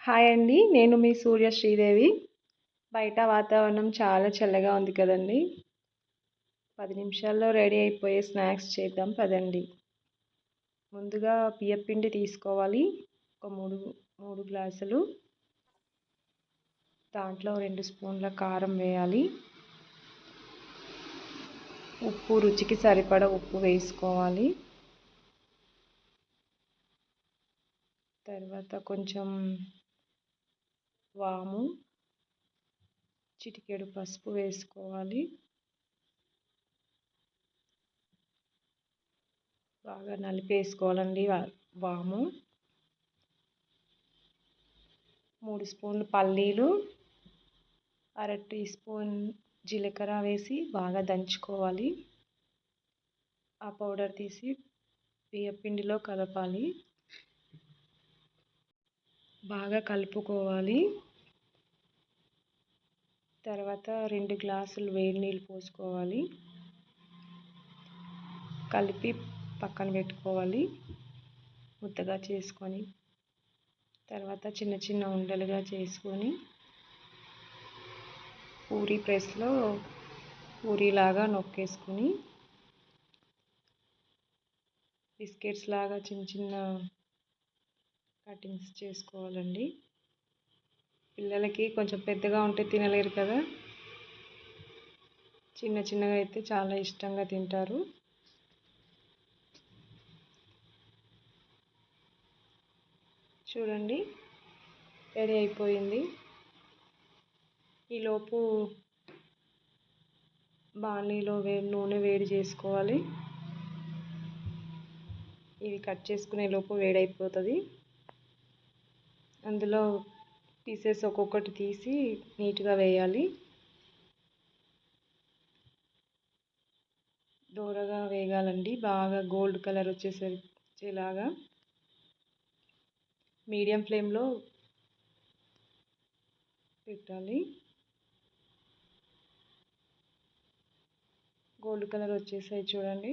Hi అండి. నేను మీ సూర్య శ్రీదేవి. బయట వాతావరణం చాలా చల్లగా ఉంది కదండీ! 10 నిమిషాల్లో రెడీ అయిపోయే స్నాక్స్ చేద్దాం పదండి. ముందుగా బియ్యపిండి తీసుకోవాలి. ఒక 3 గ్లాసులు. దాంట్లో 2 స్పూన్ల కారం వేయాలి. ఉప్పు రుచికి సరిపడా ఉప్పు వేసుకోవాలి. తర్వాత కొంచెం వాము, చిటికెడు పసుపు వేసుకోవాలి. బాగా నలిపేసుకోవాలండి వాము. 3 స్పూన్లు పల్లీలు, అర టీ స్పూన్ జీలకర్ర వేసి బాగా దంచుకోవాలి. ఆ పౌడర్ తీసి బియ్యపిండిలో కలపాలి. బాగా కలుపుకోవాలి. తర్వాత 2 గ్లాసులు వేడి నీళ్ళు పోసుకోవాలి. కలిపి పక్కన పెట్టుకోవాలి ముద్దగా చేసుకొని. తర్వాత చిన్న చిన్న ఉండలుగా చేసుకొని పూరీ ప్రెస్లో పూరీలాగా నొక్కేసుకొని బిస్కెట్స్ లాగా చిన్న చిన్న కటింగ్స్ చేసుకోవాలండి. పిల్లలకి కొంచెం పెద్దగా ఉంటే తినలేరు కదా, చిన్న చిన్నగా అయితే చాలా ఇష్టంగా తింటారు. చూడండి, రెడీ అయిపోయింది. ఈలోపు బాణలీలో నూనె వేడి చేసుకోవాలి. ఇవి కట్ చేసుకునే లోపు వేడైపోతుంది. అందులో పీసెస్ ఒక్కొక్కటి తీసి నీట్గా వేయాలి. దోరగా వేగాలండి, బాగా గోల్డ్ కలర్ వచ్చేలాగా. మీడియం ఫ్లేమ్లో పెట్టాలి. గోల్డ్ కలర్ వచ్చేసాయి చూడండి.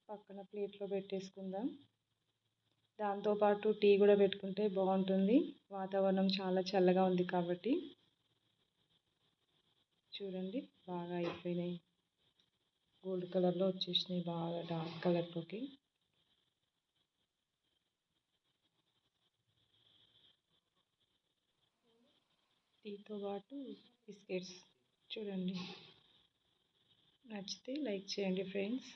పక్కన ప్లేట్లో పెట్టేసుకుందాం. దాంతోపాటు టీ కూడా పెట్టుకుంటే బాగుంటుంది. వాతావరణం చాలా చల్లగా ఉంది కాబట్టి. చూడండి, బాగా అయిపోయినాయి. గోల్డ్ కలర్లో వచ్చేసినాయి, బాగా డార్క్ కలర్లోకి. టీతో పాటు బిస్కెట్స్ చూడండి. నచ్చితే లైక్ చేయండి ఫ్రెండ్స్.